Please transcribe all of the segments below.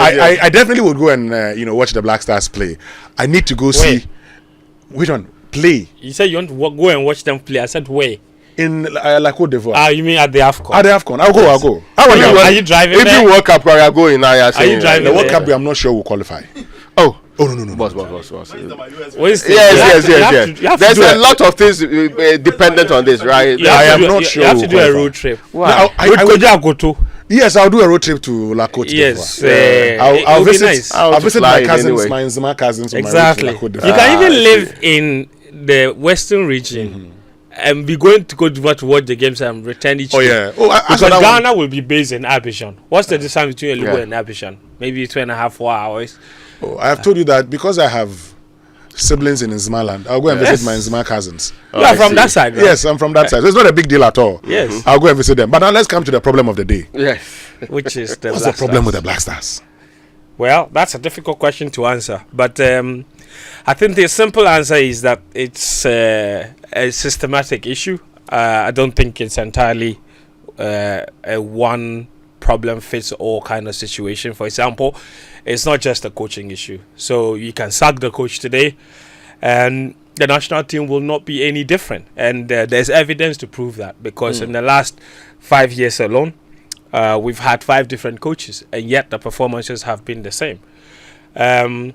I definitely would go and watch the Black Stars play. I need to go see. Which one? Play. You said you want to go and watch them play. I said where? In La Côte d'Ivoire. You mean at the AFCON? At the AFCON. I'll go. Are you driving there? If you World Cup, you are going now. Are you driving the World there? Cup? I'm not sure we'll qualify. Oh no. Boss. Yes. There's a lot of things dependent on this, right? I am not sure. You have to do a road trip. Wow. Yes, I'll do a road trip to La Côte d'Ivoire. Yes, I'll visit. nice. I'll visit my cousins, anyway. my cousins. Exactly. You can even live in the Western region and be going to Côte d'Ivoire to watch the games and return each day. Because Ghana will be based in Abidjan. What's the distance between Elugo and Abidjan? Maybe 2.5 4 hours. I have told you that because I have siblings in Nzmaland, I'll go and visit my Nzma cousins. You are from that side, right? Yes, I'm from that side. So it's not a big deal at all. Yes. I'll go and visit them. But now let's come to the problem of the day. Yes. Which is the What's Black the problem Stars? with the Black Stars? Well, that's a difficult question to answer. But I think the simple answer is that it's a systematic issue. I don't think it's entirely a one problem fits all kind of situation. For example, it's not just a coaching issue. So you can sack the coach today and the national team will not be any different. And there's evidence to prove that, because in the last 5 years alone, we've had 5 different coaches, and yet the performances have been the same. I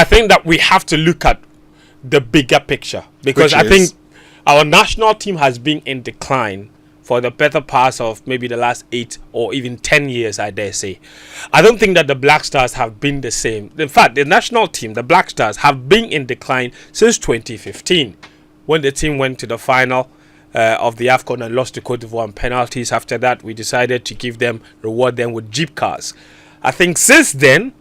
think that we have to look at the bigger picture, because I think our national team has been in decline for the better part of maybe the last 8 or even 10 years, I dare say. I don't think that the Black Stars have been the same. In fact, the national team, the Black Stars, have been in decline since 2015, when the team went to the final of the AFCON and lost to Côte d'Ivoire on penalties. After that, we decided to reward them with Jeep cars. I think since then,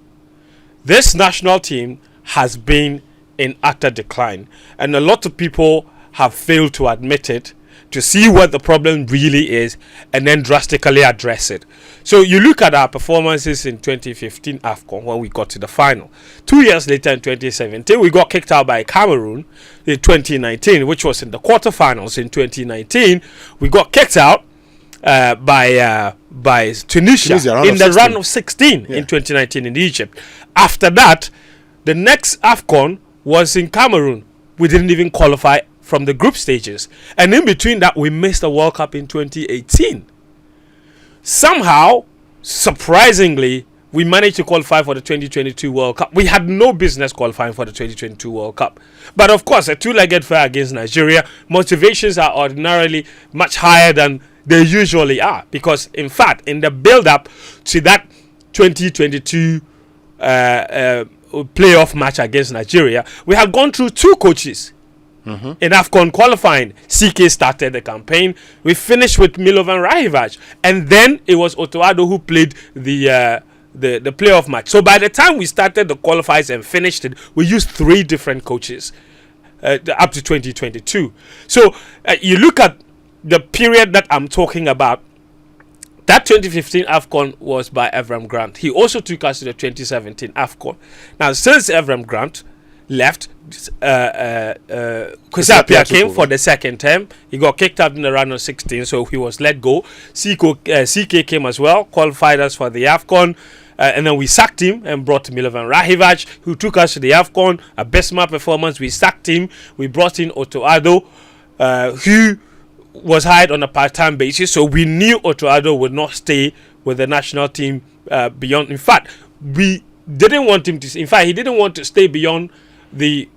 this national team has been in utter decline. And a lot of people have failed to admit it, to see what the problem really is, and then drastically address it. So you look at our performances in 2015 AFCON when we got to the final. 2 years later in 2017, we got kicked out by Cameroon. In 2019, which was in the quarterfinals in 2019, we got kicked out by Tunisia in the round of 16 in 2019 in Egypt. After that, the next AFCON was in Cameroon. We didn't even qualify from the group stages, and in between that we missed the World Cup in 2018. Somehow, surprisingly, we managed to qualify for the 2022 World Cup. We had no business qualifying for the 2022 World Cup, but of course, a two-legged affair against Nigeria, motivations are ordinarily much higher than they usually are, because in fact, in the build-up to that 2022 playoff match against Nigeria, we had gone through 2 coaches. In AFCON qualifying. CK started the campaign. We finished with Milovan Rahivac, and then it was Otoado who played the playoff match. So by the time we started the qualifiers and finished it, we used 3 different coaches up to 2022. So you look at the period that I'm talking about. That 2015 AFCON was by Evram Grant. He also took us to the 2017 AFCON. Now, since Evram Grant left, Kwesi came for the second term. He got kicked out in the round of 16, so he was let go. CK came as well, qualified us for the AFCON, and then we sacked him and brought Milovan Rahivac, who took us to the AFCON. A Besma performance, we sacked him. We brought in Otoado, who was hired on a part-time basis, so we knew Otoado would not stay with the national team beyond. In fact, we didn't want him to. In fact, he didn't want to stay beyond the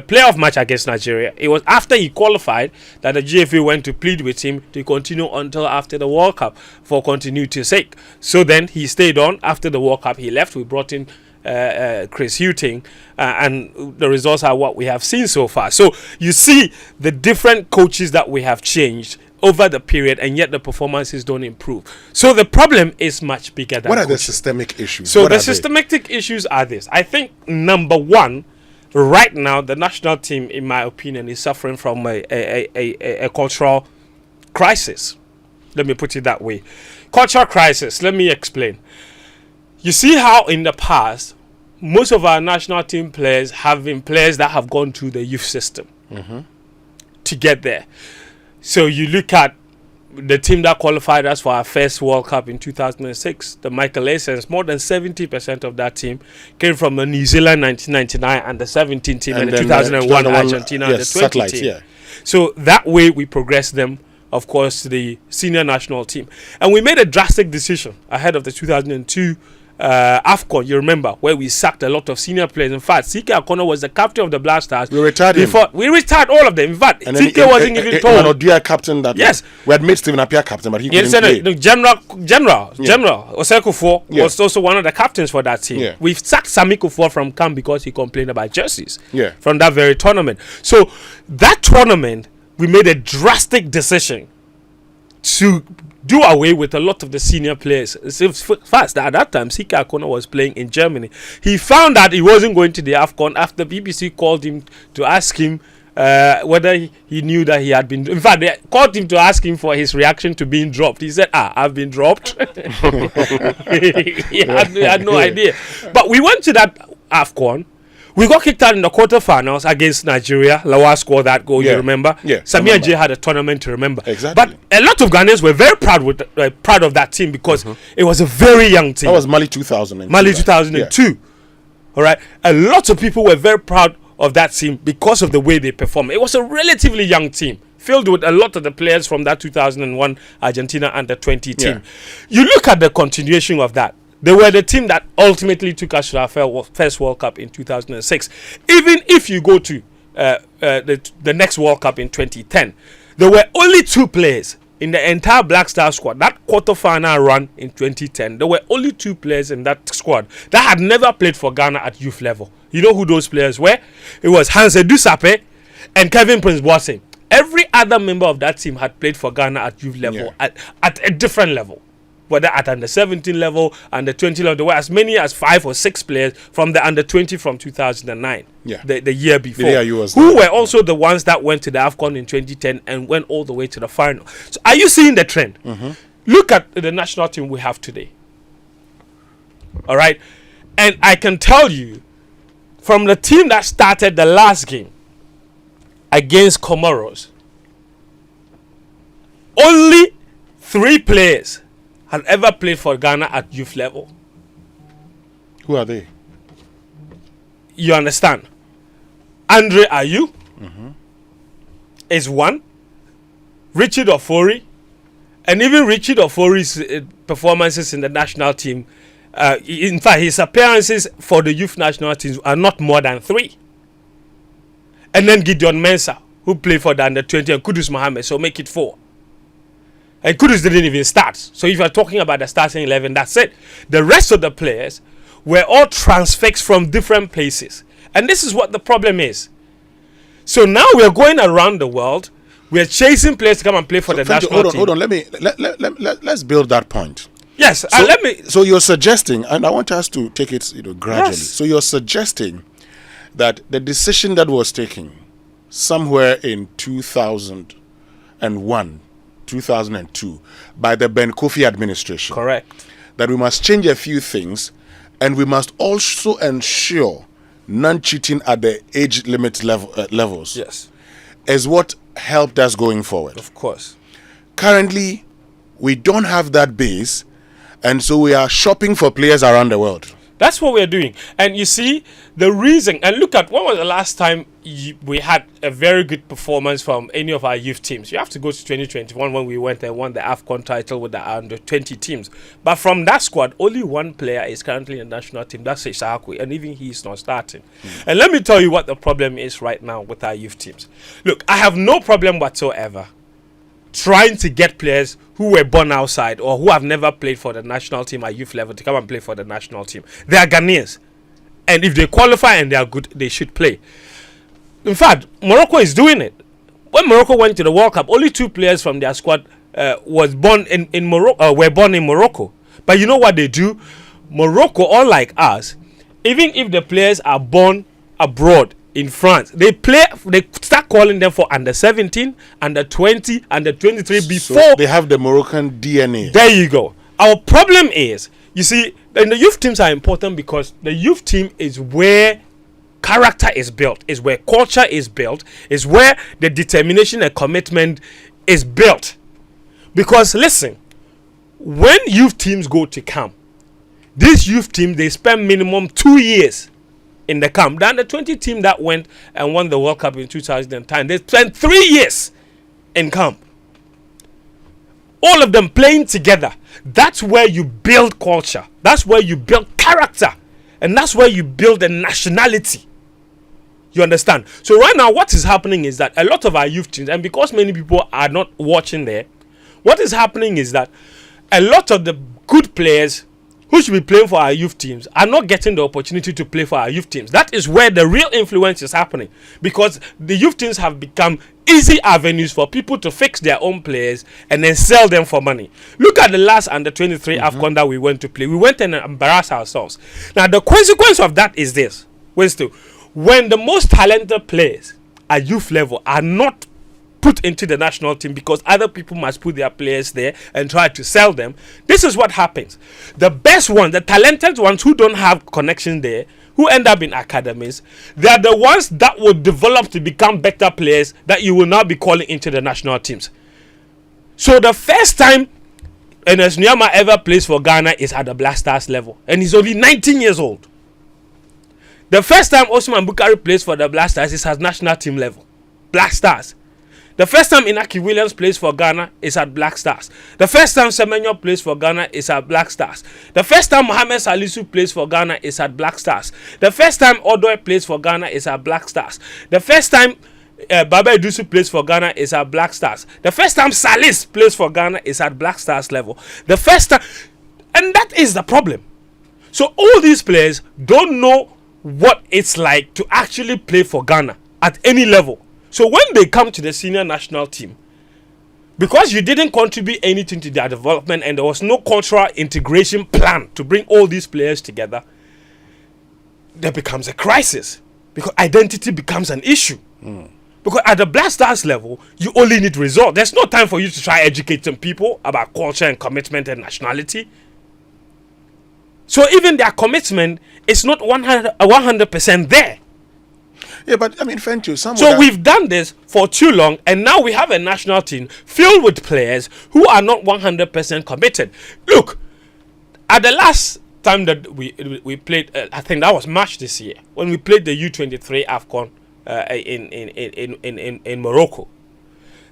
playoff match against Nigeria. It was after he qualified that the GFA went to plead with him to continue until after the World Cup for continuity's sake. So then he stayed on. After the World Cup, he left. We brought in Chris Hughting, and the results are what we have seen so far. So you see the different coaches that we have changed over the period, and yet the performances don't improve. So the problem is much bigger than what are coaching. the systemic issues? So the systematic issues are this. I think number one, right now the national team, in my opinion, is suffering from a cultural crisis. Let me put it that way. Cultural crisis. Let me explain. You see how in the past, most of our national team players have been players that have gone through the youth system to get there. So you look at the team that qualified us for our first World Cup in 2006, the Michael Essence, more than 70% of that team came from the New Zealand 1999 and the 17 team and the 2001 Argentina and the 20 team. Yeah. So that way we progressed them, of course, to the senior national team. And we made a drastic decision ahead of the 2002 AFCON, you remember, where we sacked a lot of senior players. In fact, CK Akono was the captain of the Black Stars. We retired him. We retired all of them. In fact, CK wasn't even told. Odia captain that. Yes. We had made Stephen Appiah captain, but he couldn't play. No, General Oseko Fo was also one of the captains for that team. Yeah. We sacked Sami Kufuor from camp because he complained about jerseys. Yeah. From that very tournament. So that tournament, we made a drastic decision to do away with a lot of the senior players. Fast at that time, Sika Akono was playing in Germany. He found that he wasn't going to the AFCON after BBC called him to ask him whether he knew that he had been. In fact, they called him to ask him for his reaction to being dropped. He said, I've been dropped. he had no idea. But we went to that AFCON. We got kicked out in the quarterfinals against Nigeria. Lawa scored that goal, you remember? Yeah. Samir J had a tournament to remember. Exactly. But a lot of Ghanaians were very proud of that team because it was a very young team. That was Mali 2002. Mali 2002. Yeah. All right. A lot of people were very proud of that team because of the way they performed. It was a relatively young team, filled with a lot of the players from that 2001 Argentina under-20 team. Yeah. You look at the continuation of that. They were the team that ultimately took us to our first World Cup in 2006. Even if you go to the next World Cup in 2010, there were only 2 players in the entire Black Star squad. That quarter-final run in 2010, there were only 2 players in that squad that had never played for Ghana at youth level. You know who those players were? It was Hans Edusape and Kevin Prince Boateng. Every other member of that team had played for Ghana at youth level, at a different level. Whether at under 17 level, under 20 level, there were as many as 5 or 6 players from the under 20 from 2009, the year before, who were also the ones that went to the AFCON in 2010 and went all the way to the final. So are you seeing the trend? Look at the national team we have today. All right. And I can tell you, from the team that started the last game against Comoros, only 3 players had ever played for Ghana at youth level. Who are they? You understand? Andre Ayew is one. Richard Ofori. And even Richard Ofori's performances in the national team, in fact, his appearances for the youth national teams are not more than 3. And then Gideon Mensah, who played for the under 20, and Kudus Mohammed, so make it 4. And Kudus didn't even start. So if you're talking about the starting 11, that's it. The rest of the players were all transfixed from different places. And this is what the problem is. So now we're going around the world. We're chasing players to come and play for the national team. Hold on. Let's build that point. Yes. So you're suggesting, and I want us to take it gradually. Yes. So you're suggesting that the decision that was taken somewhere in 2001, 2002 by the Ben Kofi administration. Correct. That we must change a few things, and we must also ensure non-cheating at the age limit levels. Yes. Is what helped us going forward. Of course. Currently, we don't have that base, and so we are shopping for players around the world. That's what we're doing. And you see, the reason, and look at, when was the last time we had a very good performance from any of our youth teams? You have to go to 2021 when we went and won the AFCON title with the under 20 teams. But from that squad, only 1 player is currently in the national team. That's Ishakwe, and even he's not starting. And let me tell you what the problem is right now with our youth teams. Look, I have no problem whatsoever trying to get players who were born outside or who have never played for the national team at youth level to come and play for the national team. They are Ghanaians. And if they qualify and they are good, they should play. In fact, Morocco is doing it. When Morocco went to the World Cup, only 2 players from their squad were born in Morocco. But you know what they do? Morocco, unlike us, even if the players are born abroad, in France, they start calling them for under 17, under 20, under 23 before. So they have the Moroccan DNA. There you go. Our problem is, you see, and the youth teams are important because the youth team is where character is built, is where culture is built, is where the determination and commitment is built. Because listen, when youth teams go to camp, these youth teams, they spend minimum 2 years in the camp. Than the 20 team that went and won the World Cup in 2010, they spent 3 years in camp. All of them playing together. That's where you build culture. That's where you build character. And that's where you build a nationality. You understand? So right now, what is happening is that a lot of our youth teams, and because many people are not watching there, what is happening is that a lot of the good players who should be playing for our youth teams are not getting the opportunity to play for our youth teams. That is where the real influence is happening, because the youth teams have become easy avenues for people to fix their own players and then sell them for money. Look at the last under 23 AFCON that we went to play. We went and embarrassed ourselves. Now the consequence of that is this: when the most talented players at youth level are not put into the national team because other people must put their players there and try to sell them, this is what happens. The best ones, the talented ones who don't have connection there, who end up in academies, they are the ones that will develop to become better players that you will now be calling into the national teams. So the first time Ernest Nuama ever plays for Ghana is at the Black Stars level, and he's only 19 years old. The first time Osman Bukari plays for the Black Stars is at national team level, Black Stars. The first time Inaki Williams plays for Ghana is at Black Stars. The first time Semenyo plays for Ghana is at Black Stars. The first time Mohamed Salisu plays for Ghana is at Black Stars. The first time Odoi plays for Ghana is at Black Stars. The first time Baba Idusu plays for Ghana is at Black Stars. The first time Salis plays for Ghana is at Black Stars level. The first time, and that is the problem. So all these players don't know what it's like to actually play for Ghana at any level. So when they come to the senior national team, because you didn't contribute anything to their development and there was no cultural integration plan to bring all these players together, there becomes a crisis, because identity becomes an issue. Because at the Black Stars level, you only need results. There's no time for you to try educating people about culture and commitment and nationality. So even their commitment is not 100% there. Yeah, but I mean, Fentuo, so we've done this for too long, and now we have a national team filled with players who are not 100% committed. Look, at the last time that we played, I think that was March this year, when we played the U23 AFCON in Morocco,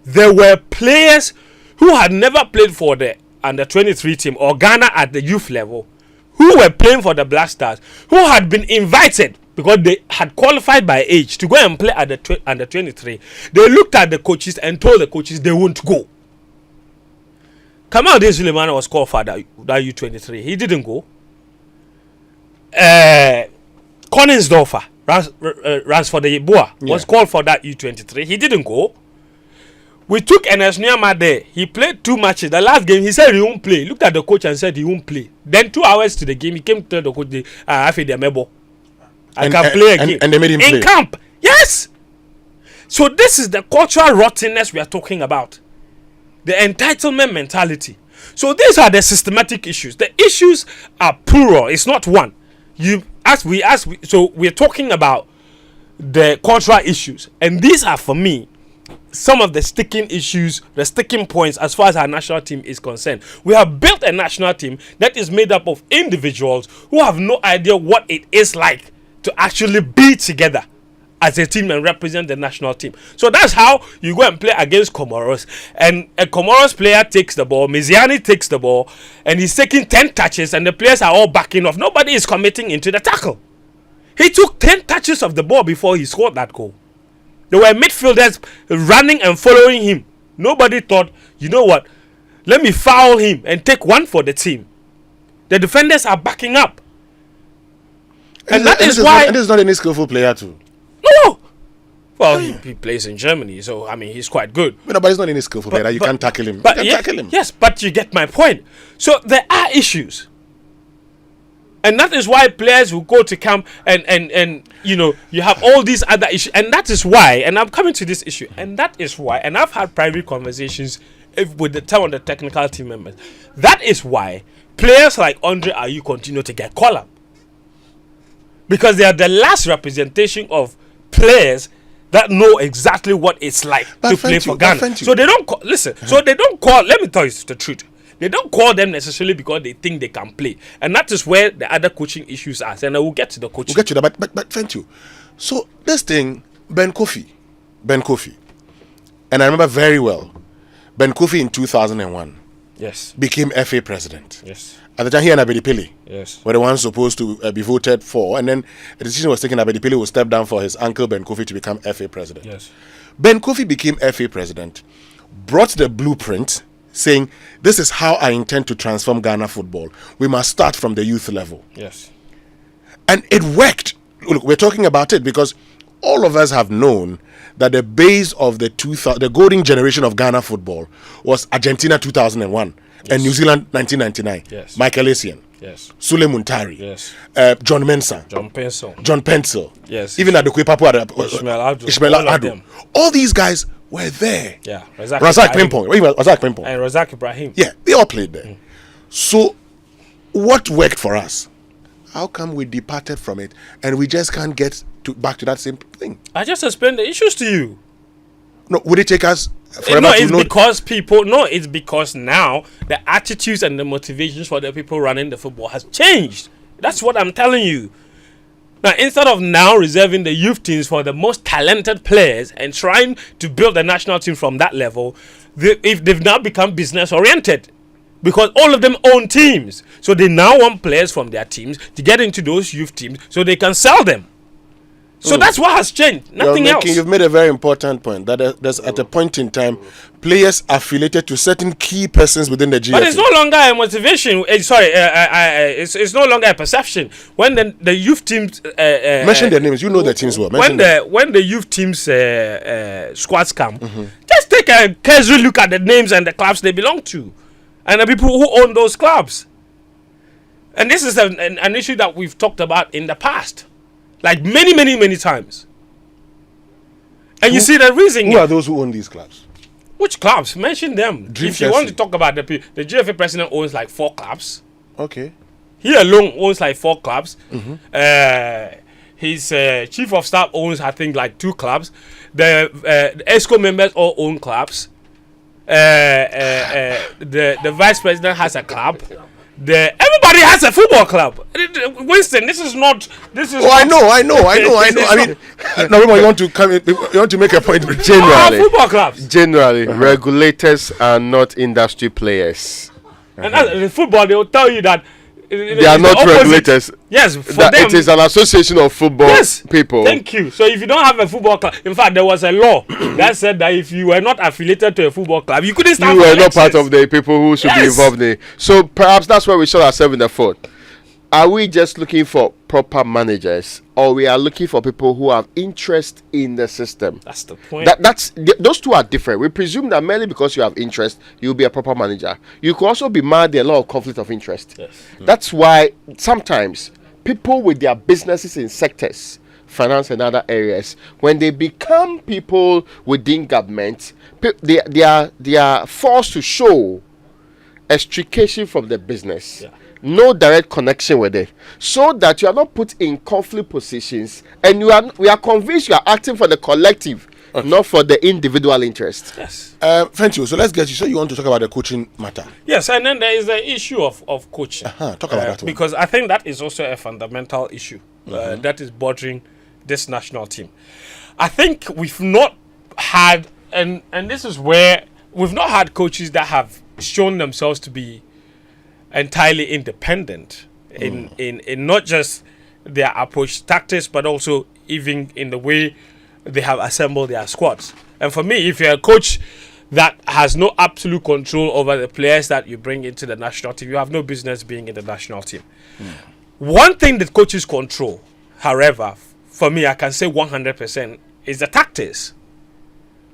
there were players who had never played for the under 23 team or Ghana at the youth level, who were playing for the Black Stars, who had been invited because they had qualified by age to go and play at the under 23. They looked at the coaches and told the coaches they won't go. Kamal De Suleiman was called for that U23. He didn't go. Koningsdorfer, Ransford Yeboah, was called for that U23. He didn't go. We took Ernest Nuama there. He played 2 matches. The last game, he said he won't play. He looked at the coach and said he won't play. Then 2 hours to the game, he came to tell the coach, I can play again. And they made him play. In camp. Yes. So this is the cultural rottenness we are talking about. The entitlement mentality. So these are the systematic issues. The issues are plural. It's not one. So we're talking about the cultural issues. And these are, for me, some of the sticking issues, the sticking points as far as our national team is concerned. We have built a national team that is made up of individuals who have no idea what it is like to actually be together as a team and represent the national team. So that's how you go and play against Comoros, and a Comoros player takes the ball, Miziani takes the ball, and he's taking 10 touches and the players are all backing off. Nobody is committing into the tackle. He took 10 touches of the ball before he scored that goal. There were midfielders running and following him. Nobody thought, you know what, let me foul him and take one for the team. The defenders are backing up. And that is why... And this is not any skillful player too. No! Well, he plays in Germany, so, I mean, he's quite good. But he's not any skillful player. You can't tackle him. Tackle him. Yes, but you get my point. So there are issues. And that is why players who go to camp and you know, you have all these other issues. And that is why, and I'm coming to this issue, and that is why, and I've had private conversations with some of the technical team members. That is why players like Andre Ayew continue to get call-up. Because they are the last representation of players that know exactly what it's like to play for Ghana. So they don't listen. So they don't call. Let me tell you the truth. They don't call them necessarily because they think they can play, and that is where the other coaching issues are. And I will get to the coaching. We'll get to that, but Fentuo. So this thing, Ben Kofi, and I remember very well, Ben Kofi in 2001. Yes. Became FA president. Yes. At the time, he and Abedi yes. were the ones supposed to be voted for, and then a decision was taken. Abedi would step down for his uncle Ben Kofi to become FA president. Yes. Ben Kofi became FA president, brought the blueprint, saying, "This is how I intend to transform Ghana football. We must start from the youth level." Yes. And it worked. Look, we're talking about it because all of us have known that the base of the golden generation of Ghana football was Argentina 2001 and New Zealand 1999. Yes. Michael Essien. Yes. Sule Muntari. Yes. John Mensah. John Pencil. Yes. Even at the Papu. Ishmael Adu. All these guys were there. Yeah. Razak Pimpong. Razak Pimpong. And Razak Ibrahim. Yeah, they all played there. So, what worked for us? How come we departed from it and we just can't get back to that same thing? I just explained the issues to you. No, would it take us forever no, to it's know? It's because now the attitudes and the motivations for the people running the football has changed. That's what I'm telling you. Now, instead of now reserving the youth teams for the most talented players and trying to build the national team from that level, they've now become business oriented. Because all of them own teams. So they now want players from their teams to get into those youth teams so they can sell them. So that's what has changed. Nothing else. You've made a very important point. That there's at a point in time, players affiliated to certain key persons within the GFA. But it's no longer a motivation. It's no longer a perception. When the youth teams... mention their names. You know the teams well. When the youth teams squads come, just take a casual look at the names and the clubs they belong to. And the people who own those clubs. And this is an issue that we've talked about in the past. Like many times. And you see the reason. Who are those who own these clubs? Which clubs? Mention them. If you want to talk about the GFA president owns like 4 clubs. Okay. He alone owns like 4 clubs. His chief of staff owns, I think, like 2 clubs. The ESCO members all own clubs. The vice president has a club. Everybody has a football club. Winston, this is not. I know. I mean, no, you want to come. You want to make a point. Generally, football clubs. Generally, regulators are not industry players. And in football, they will tell you that they are not regulators. Yes, for them, it is an association of football people. Thank you. So if you don't have a football club, in fact, there was a law that said that if you were not affiliated to a football club, you couldn't start. You were not part of the people who should be involved in it. So perhaps that's where we shot ourselves in the foot. Are we just looking for proper managers, or we are looking for people who have interest in the system? That's the point. Those two are different. We presume that merely because you have interest, you'll be a proper manager. You could also be mad at a lot of conflict of interest. Yes. That's why sometimes people with their businesses in sectors, finance and other areas, when they become people within government, they are forced to show extrication from the business. Yeah. No direct connection with it, so that you are not put in conflict positions, and we are convinced you are acting for the collective, not for the individual interest. Yes. Fentuo, so let's get you. So you want to talk about the coaching matter? Yes, and then there is the issue of coaching. Talk about that one. Because I think that is also a fundamental issue that is bothering this national team. I think we've not had, and this is where we've not had coaches that have shown themselves to be entirely independent in not just their approach tactics, but also even in the way they have assembled their squads. And for me, if you're a coach that has no absolute control over the players that you bring into the national team, you have no business being in the national team. One thing that coaches control, however, for me, I can say 100%, is the tactics.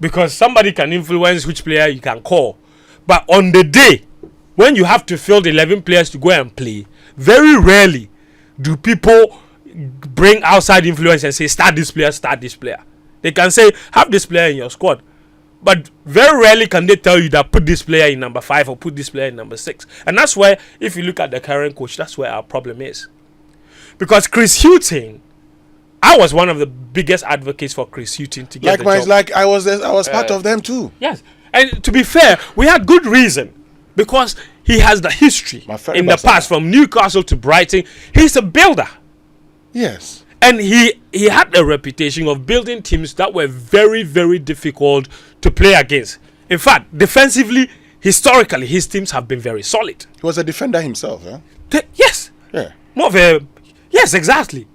Because somebody can influence which player you can call. But on the day when you have to field 11 players to go and play, very rarely do people bring outside influence and say, start this player. They can say, have this player in your squad. But very rarely can they tell you that put this player in number 5 or put this player in number 6. And that's where, if you look at the current coach, that's where our problem is. Because Chris Hughton I was one of the biggest advocates for Chris Hughton to get the job. Like I was part of them too. Yes. And to be fair, we had good reason because he has the history in the past from Newcastle to Brighton. He's a builder. Yes. And he had a reputation of building teams that were very, very difficult to play against. In fact, defensively, historically, his teams have been very solid. He was a defender himself, yeah? Yes. Yeah. More of a... Yes, exactly.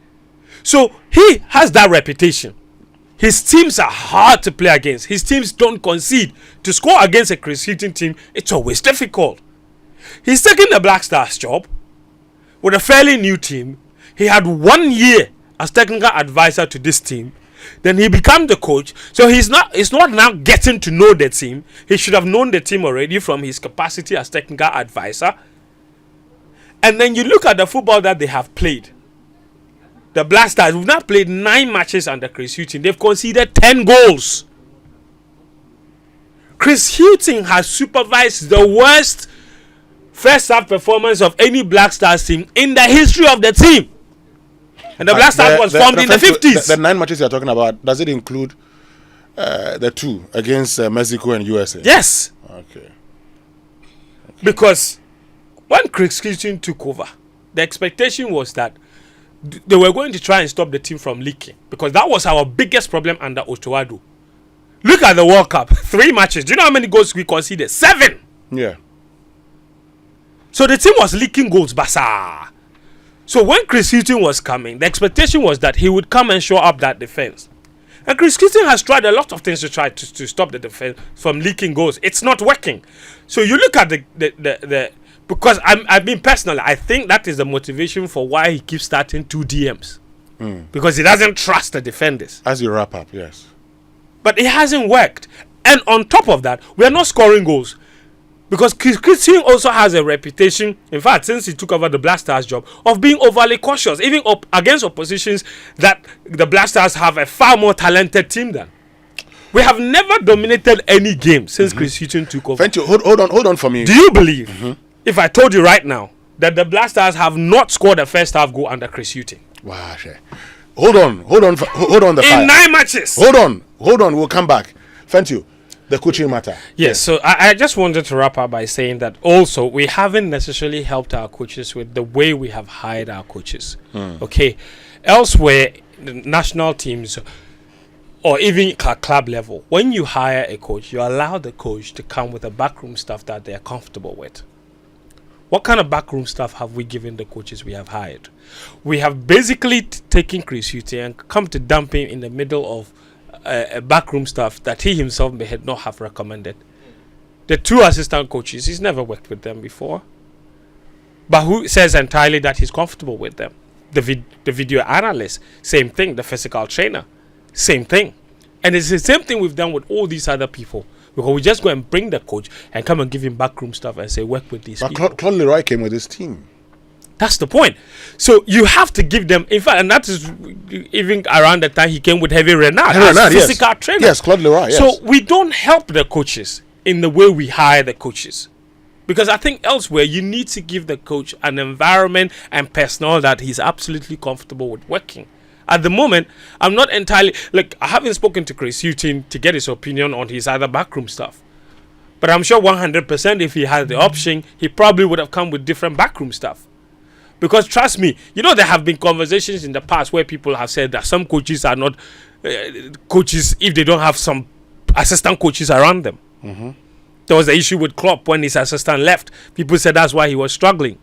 So, he has that reputation. His teams are hard to play against. His teams don't concede. To score against a Chris Hughton team, it's always difficult. He's taking the Black Stars job with a fairly new team. He had 1 year as technical advisor to this team. Then he became the coach. So he's not now getting to know the team. He should have known the team already from his capacity as technical advisor. And then you look at the football that they have played. The Black Stars have now played 9 matches under Chris Hughton. They've conceded 10 goals. Chris Hughton has supervised the worst first half performance of any Black Stars team in the history of the team. And the Black Stars was formed in the 50s. The 9 matches you're talking about, does it include the 2 against Mexico and USA? Yes. Okay. Because when Chris Hughton took over, the expectation was that they were going to try and stop the team from leaking. Because that was our biggest problem under Otuado. Look at the World Cup. 3 matches. Do you know how many goals we conceded? 7. Yeah. So the team was leaking goals, basa. So when Chris Hughton was coming, the expectation was that he would come and show up that defense. And Chris Hughton has tried a lot of things to try to stop the defense from leaking goals. It's not working. So you look at the because I mean personally, I think that is the motivation for why he keeps starting 2 DMs. Because he doesn't trust the defenders. As you wrap up, yes. But it hasn't worked. And on top of that, we are not scoring goals. Because Chris Hughton also has a reputation, in fact, since he took over the Black Stars job, of being overly cautious, even against oppositions that the Black Stars have a far more talented team than. We have never dominated any game since Chris Hughton took over. Fentuo, hold on for me. Do you believe, if I told you right now, that the Black Stars have not scored a first half goal under Chris Hughton? Wow, shit. Hold on the fire. In 9 matches. Hold on, we'll come back. Fentuo, the coaching matter. Yes, so I just wanted to wrap up by saying that also we haven't necessarily helped our coaches with the way we have hired our coaches. Okay, elsewhere, the national teams or even at club level, when you hire a coach, you allow the coach to come with a backroom stuff that they're comfortable with. What kind of backroom stuff have we given the coaches we have hired? We have basically taken Chris Hughton and come to dump him in the middle of a backroom stuff that he himself may not have recommended. The 2 assistant coaches, he's never worked with them before. But who says entirely that he's comfortable with them? The video analyst, same thing. The physical trainer, same thing. And it's the same thing we've done with all these other people. Because we just go and bring the coach and come and give him backroom stuff and say, work with these people. Claude Leroy came with his team. That's the point. So you have to give them, in fact, and that is even around the time he came with Heavy Renard as physical trainer. Yes, Claude Leroy, yes. So we don't help the coaches in the way we hire the coaches. Because I think elsewhere, you need to give the coach an environment and personnel that he's absolutely comfortable with working. At the moment, I'm not entirely, like, I haven't spoken to Chris Hughton to get his opinion on his other backroom stuff. But I'm sure 100% if he had the option, he probably would have come with different backroom stuff. Because trust me, you know, there have been conversations in the past where people have said that some coaches are not coaches if they don't have some assistant coaches around them. There was the issue with Klopp when his assistant left. People said that's why he was struggling.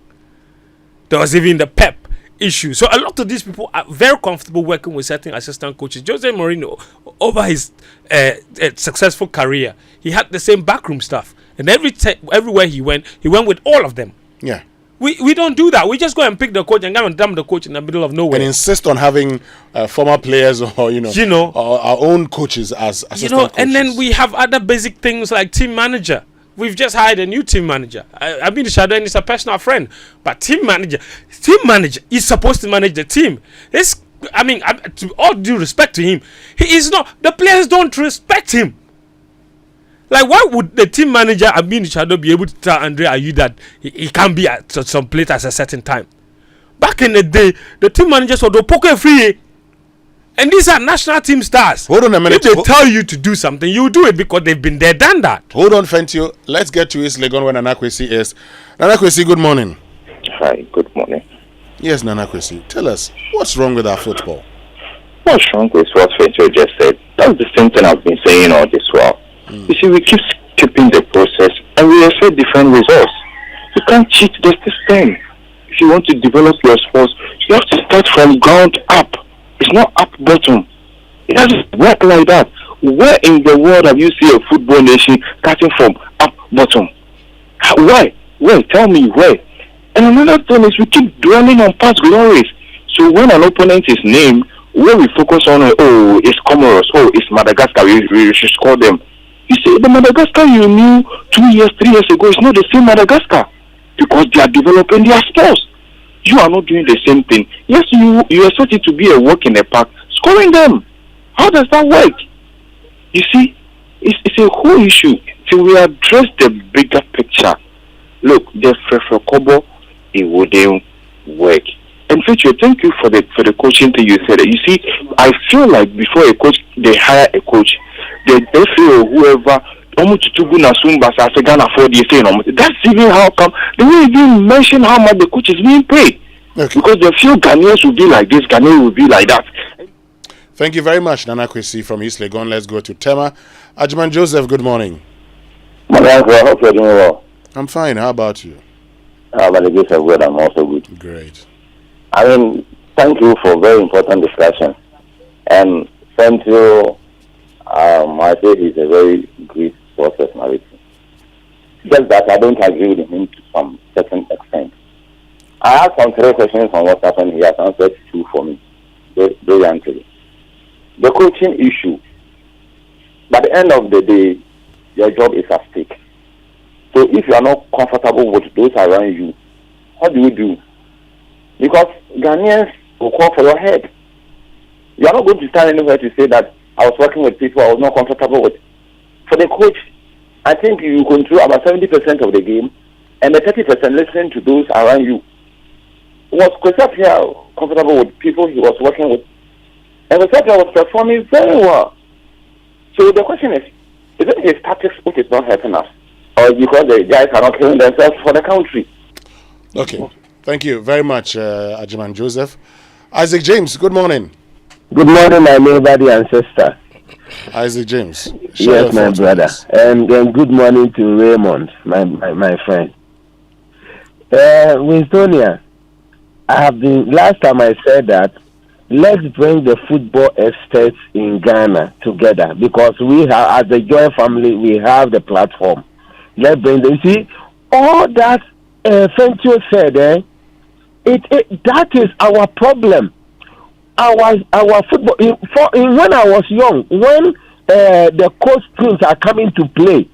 There was even the Pep issue. So a lot of these people are very comfortable working with certain assistant coaches. Jose Mourinho, over his successful career, he had the same backroom stuff. And everywhere he went with all of them. Yeah. We don't do that. We just go and pick the coach and go and dump the coach in the middle of nowhere. And insist on having former players or, or our own coaches as assistant coaches. And then we have other basic things like team manager. We've just hired a new team manager. I've been to Shadow and he's a personal friend. But team manager is supposed to manage the team. To all due respect to him, he is not. The players don't respect him. Like, why would the team manager, Amin Shadow, be able to tell Andre Ayew that he can't be at some place at a certain time? Back in the day, the team managers would poke free. And these are national team stars. Hold on a minute. If they tell you to do something, you do it because they've been there, done that. Hold on, Fentuo. Let's get to East Legon where Nana Kwesi is. Nana Kwesi, good morning. Hi, good morning. Yes, Nana Kwesi. Tell us, what's wrong with our football? What's wrong with what Fentuo just said? That's the same thing I've been saying all this while. You see, we keep skipping the process and we expect different results. You can't cheat the system. If you want to develop your sports, you have to start from ground up. It's not up bottom. It doesn't work like that. Where in the world have you seen a football nation starting from up bottom? Where? Where? Tell me where. And another thing is we keep dwelling on past glories. So when an opponent is named, where we focus on, oh, it's Comoros, oh, it's Madagascar, we should score them. You see, the Madagascar you knew 2 years, 3 years ago is not the same Madagascar because they are developing their sports. You are not doing the same thing. Yes, you expect it to be a walk in the park, scoring them. How does that work? You see, it's a whole issue. Till we address the bigger picture. Look, the Kobo, it wouldn't work. And Fentuo, thank you for the coaching thing you said. You see, I feel like before a coach, they hire a coach, they feel whoever. That's even how come they won't even mention how much the coach is being paid. Okay. Because they feel Ghanaians will be like this, Ghanaians will be like that. Thank you very much, Nana Kwesi from East Legon. Let's go to Tema. Ajman Joseph, good morning. I hope you're doing well. I'm fine. How about you? By the grace of God, I'm also good. Great. I mean, thank you for a very important discussion. And Fentuo, I say he's a very great sports personality. Just that I don't agree with him to some certain extent. I have some 3 questions on what happened. He has answered 2 for me brilliantly. The coaching issue. By the end of the day, your job is at stake. So if you are not comfortable with those around you, what do? Because Ghanaians will call for your head. You are not going to stand anywhere to say that I was working with people I was not comfortable with. For the coach, I think you control about 70% of the game, and the 30% listening to those around you. Was Kwesapia comfortable with people he was working with? And Kwesapia was performing very well. So the question is it his tactics which is not helping us? Or because the guys are not killing themselves for the country? Okay. Thank you very much, Ajiman Joseph. Isaac James, good morning. Good morning, my neighbor, the ancestor. Isaac James. Yes, my brother. And good morning to Raymond, my friend. Winstonia, last time I said that, let's bring the football experts in Ghana together because we have, as a joint family, we have the platform. Let's bring them. See, all that Fentuo said, that is our problem. Our football. When I was young, when the coast teams are coming to play,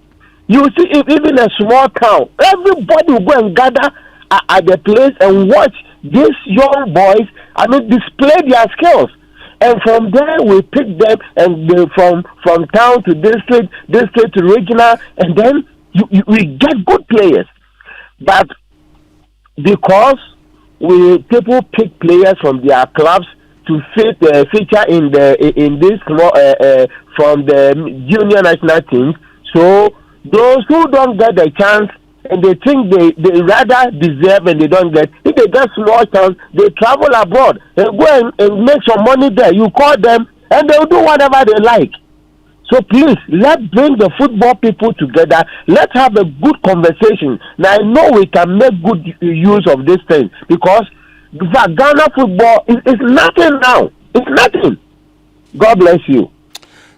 you see, even a small town, everybody will go and gather at the place and watch these young boys. Display their skills, and from there we pick them, and from town to district to regional, and then we get good players. But because people pick players from their clubs to feature in this from the junior national teams, so those who don't get the chance and they think they rather deserve and they don't get, if they get small chance, they travel abroad and go and make some money there. You call them and they'll do whatever they like. So please, let's bring the football people together. Let's have a good conversation. Now I know we can make good use of this thing because Ghana football is nothing now. It's nothing. God bless you.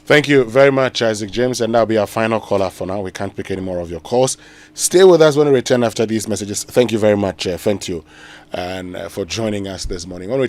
Thank you very much, Isaac James. And that'll be our final caller for now. We can't pick any more of your calls. Stay with us when we return after these messages. Thank you very much, Fentuo, and for joining us this morning.